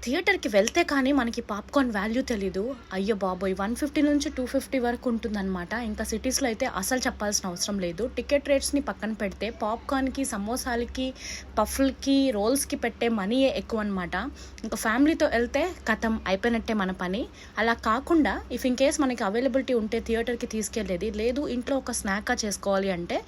థియేటర్‌కి వెళ్తే కానీ మనకి పాప్‌కార్న్ వాల్యూ తెలీదు. అయ్య బాబోయ్! 150 నుంచి 250 వరకు ఉంటుందనమాట. ఇంకా సిటీస్‌లో అయితే అసలు చెప్పాల్సిన అవసరం లేదు. టికెట్ రేట్స్‌ని పక్కన పెడితే పాప్‌కార్న్‌కి, సమోసాలకి, పఫ్‌లకి, రోల్స్‌కి పెట్టే మనీయే ఎక్కువనమాట. ఇంకా ఫ్యామిలీతో ఎళ్తే ఖతం అయిపోయినట్టే మన పని. అలా కాకుండా ఇన్ కేస్ మనకి అవైలబిలిటీ ఉంటే థియేటర్‌కి తీసుకెళ్ళేది. లేదు ఇంట్లో ఒక స్నాక్‌గా చేసుకోవాలి అంటే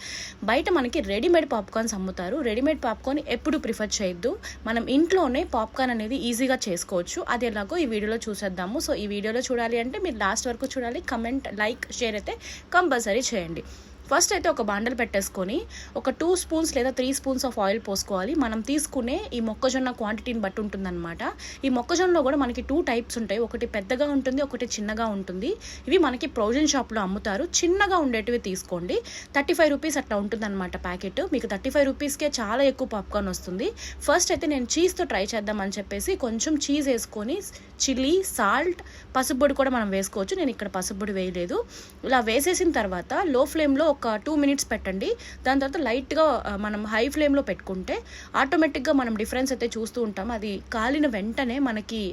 బయట మనకి రెడీమేడ్ పాప్‌కార్న్స్ అమ్ముతారు. రెడీమేడ్ పాప్‌కార్న్ ఎప్పుడు ప్రిఫర్ చేయొద్దు. మనం ఇంట్లోనే పాప్‌కార్న్ అనేది ఈజీగా చేసుకోవచ్చు. అది ఎలాగో ఈ వీడియోలో చూసేద్దాము. సో ఈ వీడియోలో చూడాలి అంటే మీరు లాస్ట్ వరకు చూడాలి. కమెంట్, లైక్, షేర్ అయితే కంపల్సరీ చేయండి. ఫస్ట్ అయితే ఒక బాండలు పెట్టేసుకొని ఒక 2 స్పూన్స్ లేదా 3 స్పూన్స్ ఆఫ్ ఆయిల్ పోసుకోవాలి. మనం తీసుకునే ఈ మొక్కజొన్న క్వాంటిటీని బట్టి ఉంటుందన్నమాట. ఈ మొక్కజొన్నలో కూడా మనకి 2 టైప్స్ ఉంటాయి. ఒకటి పెద్దగా ఉంటుంది, ఒకటి చిన్నగా ఉంటుంది. ఇవి మనకి ప్రొవిజన్ షాప్లో అమ్ముతారు. చిన్నగా ఉండేటివి తీసుకోండి. 35 రూపీస్ అట్లా ఉంటుందన్నమాట ప్యాకెట్. మీకు 35 రూపీస్కే చాలా ఎక్కువ పాప్కార్న్ వస్తుంది. ఫస్ట్ అయితే నేను చీజ్తో ట్రై చేద్దామని చెప్పేసి కొంచెం చీజ్ వేసుకొని చిల్లీ, సాల్ట్, పసుపు కూడా మనం వేసుకోవచ్చు. నేను ఇక్కడ పసుపు వేయలేదు. ఇలా వేసేసిన తర్వాత లో ఫ్లేమ్లో ఒక 2 మినిట్స్ పెట్టండి. దాని తర్వాత లైట్గా మనం హై ఫ్లేమ్లో పెట్టుకుంటే ఆటోమేటిక్గా మనం డిఫరెన్స్ అయితే చూస్తూ ఉంటాం. అది కాలిన వెంటనే మనకి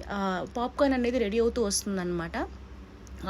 పాప్కార్న్ అనేది రెడీ అవుతూ వస్తుందన్నమాట.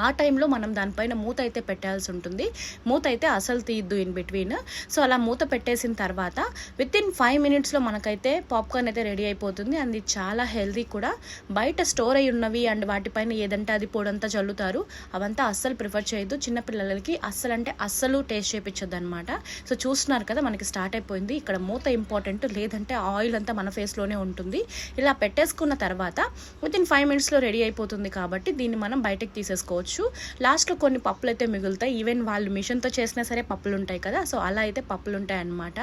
ఆ టైంలో మనం దానిపైన మూత అయితే పెట్టాల్సి ఉంటుంది. మూత అయితే అసలు తీయద్దు ఇన్ బిట్వీన్. సో అలా మూత పెట్టేసిన తర్వాత వితిన్ 5 మినిట్స్లో మనకైతే పాప్కార్న్ అయితే రెడీ అయిపోతుంది. అది చాలా హెల్దీ కూడా. బయట స్టోర్ అయి ఉన్నవి అండ్ వాటిపైన ఏదంటే అది పొడంతా చల్లుతారు. అవంతా అస్సలు ప్రిఫర్ చేయొద్దు. చిన్నపిల్లలకి అస్సలు అంటే అస్సలు టేస్ట్ చేయించొద్దు అనమాట. సో చూస్తున్నారు కదా మనకి స్టార్ట్ అయిపోయింది. ఇక్కడ మూత ఇంపార్టెంట్, లేదంటే ఆయిల్ అంతా మన ఫేస్లోనే ఉంటుంది. ఇలా పెట్టేసుకున్న తర్వాత వితిన్ 5 మినిట్స్లో రెడీ అయిపోతుంది కాబట్టి దీన్ని మనం బయటకు తీసేసుకోవచ్చు. లాస్ట్లో కొన్ని పప్పులు అయితే మిగులుతాయి. ఈవెన్ వాళ్ళు మిషన్తో చేసినా సరే పప్పులు ఉంటాయి కదా. సో అలా అయితే పప్పులు ఉంటాయి అన్నమాట.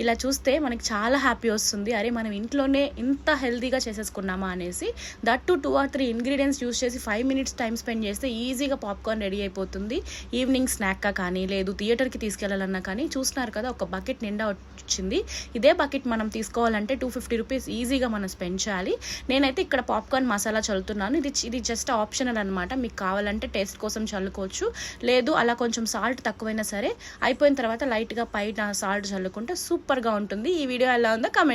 ఇలా చూస్తే మనకి చాలా హ్యాపీ వస్తుంది. అరే మనం ఇంట్లోనే ఇంత హెల్తీగా చేసేసుకున్నామా అనేసి. That to 2 or 3 ingredients use చేసి 5 మినిట్స్ టైం స్పెండ్ చేస్తే ఈజీగా పాప్కార్న్ రెడీ అయిపోతుంది. ఈవినింగ్ స్నాక్గా కానీ లేదు థియేటర్కి తీసుకెళ్లాలన్నా కానీ. చూస్తున్నారు కదా ఒక బకెట్ నిండా వచ్చింది. ఇదే బకెట్ మనం తీసుకోవాలంటే 250 రూపీస్ ఈజీగా మనం స్పెండ్ చేయాలి. నేనైతే ఇక్కడ పాప్కార్న్ మసాలా చల్లుతున్నాను. ఇది జస్ట్ ఆప్షనల్ అనమాట. మీకు కావాలంటే టేస్ట్ కోసం చల్లుకోవచ్చు. లేదు అలా కొంచెం సాల్ట్ తక్కువైనా సరే అయిపోయిన తర్వాత లైట్గా పైన సాల్ట్ చల్లుకుంటే సూపర్గా ఉంటుంది. ఈ వీడియో ఎలా ఉందో కమెంట్